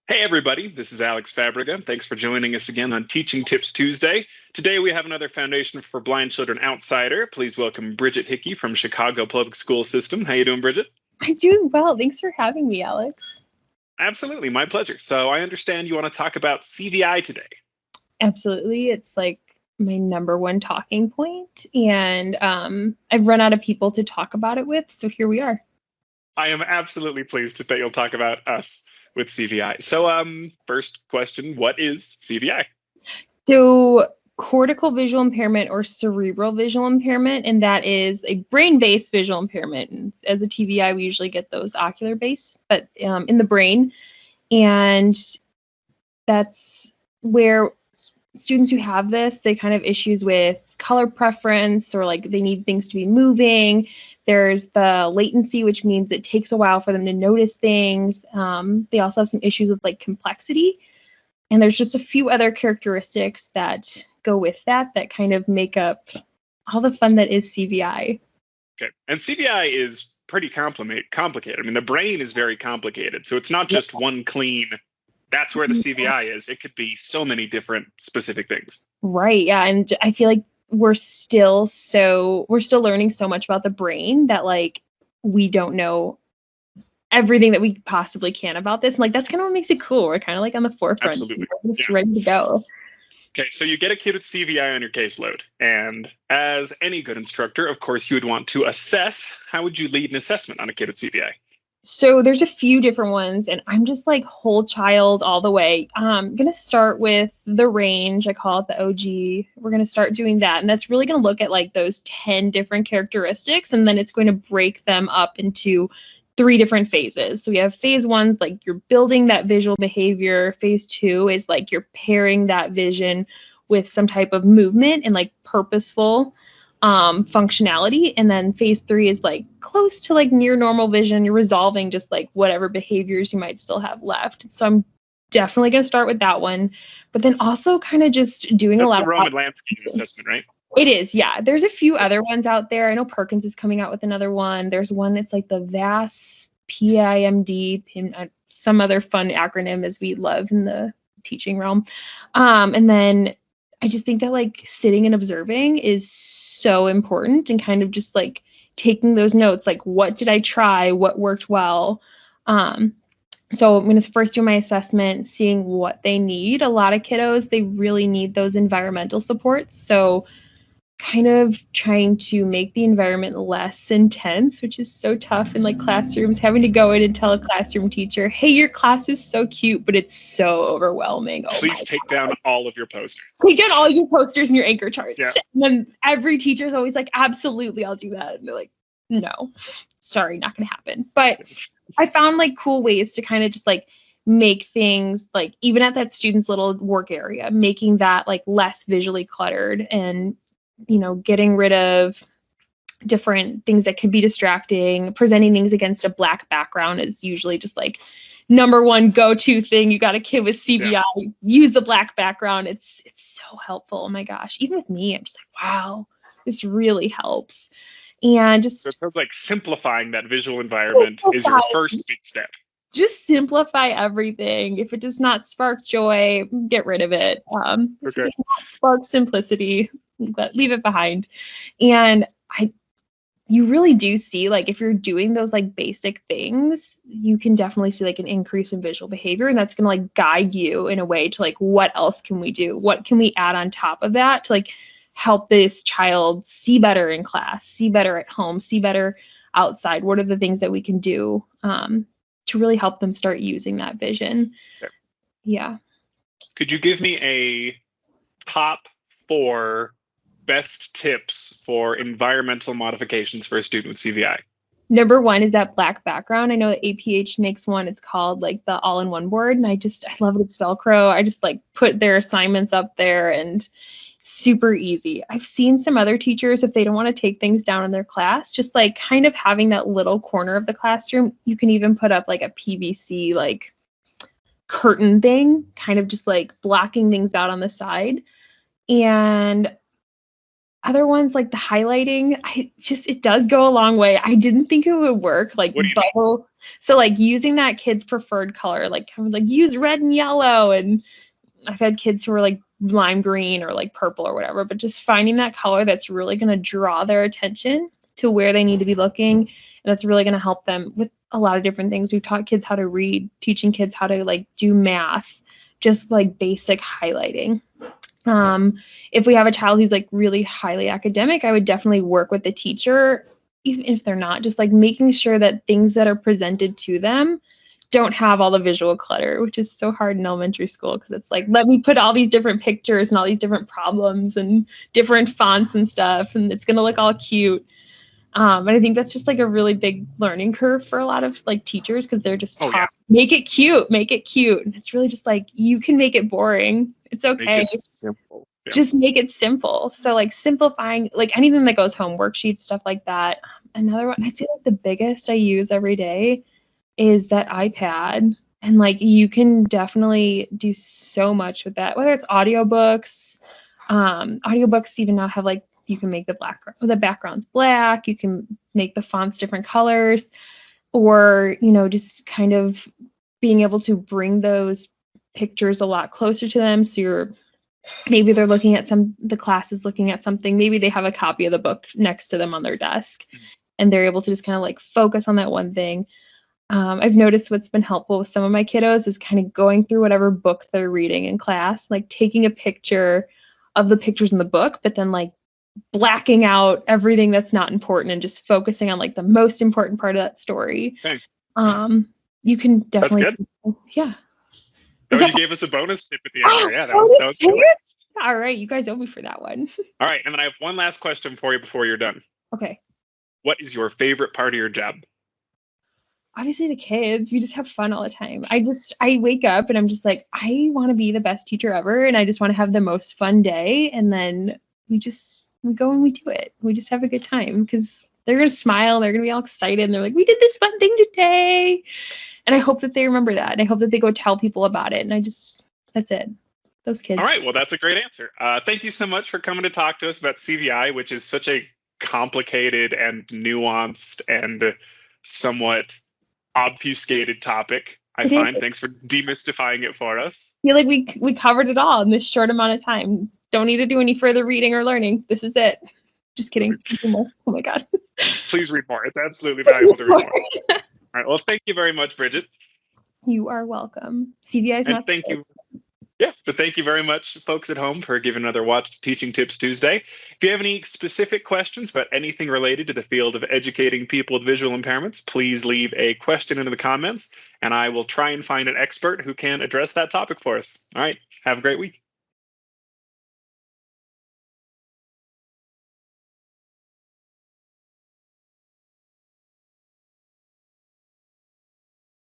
Hey everybody, this is Alex Fabrega. Thanks for joining us again on Teaching Tips Tuesday. Today we have another Foundation for Blind Children Outsider. Please welcome Bridget Hickey from Chicago Public School System. How you doing, Bridget? I'm doing well. Thanks for having me, Alex. Absolutely, my pleasure. So I understand you want to talk about CVI today. Absolutely. It's like my number one talking point, and I've run out of people to talk about it with, so here we are. I am absolutely pleased that you'll talk about us with CVI. So first question, what is CVI? So cortical visual impairment or cerebral visual impairment, and that is a brain-based visual impairment. And as a TVI, we usually get those ocular-based, but in the brain. And that's where students who have this, they kind of issues with color preference, or like they need things to be moving. There's the latency, which means it takes a while for them to notice things. They also have some issues with like complexity. And there's just a few other characteristics that go with that kind of make up all the fun that is CVI. Okay, and CVI is pretty complicated. I mean, the brain is very complicated. So it's not just one clean, that's where the CVI is. It could be so many different specific things. Right, yeah, and I feel like we're still learning so much about the brain that like we don't know everything that we possibly can about this. And like that's kind of what makes it cool. We're kind of like on the forefront. Absolutely. We're just ready to go. Okay, so you get a kid with CVI on your caseload, and as any good instructor, of course, you would want to assess. How would you lead an assessment on a kid with CVI? So there's a few different ones, and I'm just like whole child all the way. I'm going to start with the range. I call it the OG. We're going to start doing that, and that's really going to look at like those 10 different characteristics, and then it's going to break them up into 3 different phases. So we have phase 1's like you're building that visual behavior. Phase 2 is like you're pairing that vision with some type of movement and like purposeful functionality. And then phase 3 is like close to like near normal vision. You're resolving just like whatever behaviors you might still have left. So I'm definitely going to start with that one, but then also kind of just doing That's a lot the of Roman landscape assessment, right? It is, yeah. There's a few other ones out there. I know Perkins is coming out with another one. There's one that's like the VAS, PIMD, some other fun acronym as we love in the teaching realm. And then I just think that like sitting and observing is so important, and kind of just like taking those notes, like what did I try? What worked well? So I'm going to first do my assessment, seeing what they need. A lot of kiddos, they really need those environmental supports. So kind of trying to make the environment less intense, which is so tough in like classrooms, having to go in and tell a classroom teacher, hey, your class is so cute, but it's so overwhelming. Please take down all of your posters. Take down all your posters and your anchor charts. Yeah. And then every teacher is always like, absolutely, I'll do that. And they're like, no, sorry, not going to happen. But I found like cool ways to kind of just like make things like even at that student's little work area, making that like less visually cluttered, and getting rid of different things that could be distracting. Presenting things against a black background is usually just like number one go-to thing. You got a kid with CVI, use the black background. It's so helpful. Oh my gosh. Even with me, I'm just like, wow, this really helps. And just so it sounds like simplifying that visual environment is your first big step. Just simplify everything. If it does not spark joy, get rid of it. If it does not spark simplicity, leave it behind. And you really do see, like, if you're doing those like basic things, you can definitely see like an increase in visual behavior, and that's going to like guide you in a way to like, what else can we do? What can we add on top of that to like help this child see better in class, see better at home, see better outside? What are the things that we can do to really help them start using that vision? Okay. Yeah. Could you give me a top 4 best tips for environmental modifications for a student with CVI? Number 1 is that black background. I know that APH makes one. It's called like the all-in-one board, and I love it. It's Velcro. I just like put their assignments up there, and super easy. I've seen some other teachers, if they don't want to take things down in their class, just like kind of having that little corner of the classroom, you can even put up like a PVC like curtain thing, kind of just like blocking things out on the side. And other ones like the highlighting, it does go a long way. I didn't think it would work. Like bubble. So like using that kid's preferred color, like kind of like use red and yellow. And I've had kids who are like lime green or like purple or whatever, but just finding that color that's really going to draw their attention to where they need to be looking. And that's really going to help them with a lot of different things. We've taught kids how to read, teaching kids how to like do math, just like basic highlighting. If we have a child who's like really highly academic, I would definitely work with the teacher, even if they're not, just like making sure that things that are presented to them don't have all the visual clutter, which is so hard in elementary school because it's like, let me put all these different pictures and all these different problems and different fonts and stuff, and it's going to look all cute. And I think that's just like a really big learning curve for a lot of like teachers because they're just taught, make it cute. And it's really just like, you can make it boring. It's okay. Make it simple. Yeah. Just make it simple. So like simplifying, like anything that goes home, worksheets, stuff like that. Another one, I'd say like the biggest I use every day is that iPad. And like you can definitely do so much with that, whether it's audiobooks. Audiobooks even now have like, you can make the backgrounds black, you can make the fonts different colors, or, you know, just kind of being able to bring those pictures a lot closer to them. So maybe they're looking at the class is looking at something, maybe they have a copy of the book next to them on their desk and they're able to just kind of like focus on that one thing. I've noticed what's been helpful with some of my kiddos is kind of going through whatever book they're reading in class, like taking a picture of the pictures in the book, but then like blacking out everything that's not important and just focusing on like the most important part of that story. Okay. You can definitely. That's good. Yeah. You gave us a bonus tip at the end. Yeah, that was good. All right, you guys owe me for that one. All right, and then I have one last question for you before you're done. Okay. What is your favorite part of your job? Obviously the kids. We just have fun all the time. I wake up and I'm just like, I want to be the best teacher ever, and I just want to have the most fun day, and then we go and we do it. We just have a good time because they're going to smile. They're going to be all excited. And they're like, we did this fun thing today. And I hope that they remember that. And I hope that they go tell people about it. And that's it. Those kids. All right. Well, that's a great answer. Thank you so much for coming to talk to us about CVI, which is such a complicated and nuanced and somewhat obfuscated topic, I find. Thanks for demystifying it for us. I feel like we covered it all in this short amount of time. Don't need to do any further reading or learning. This is it. Just kidding. Oh my God. Please read more. It's absolutely valuable to read more. All right. Well, thank you very much, Bridget. You are welcome. CVI is not. Thank you. Yeah, but thank you very much, folks at home, for giving another watch to Teaching Tips Tuesday. If you have any specific questions about anything related to the field of educating people with visual impairments, please leave a question into the comments, and I will try and find an expert who can address that topic for us. All right. Have a great week.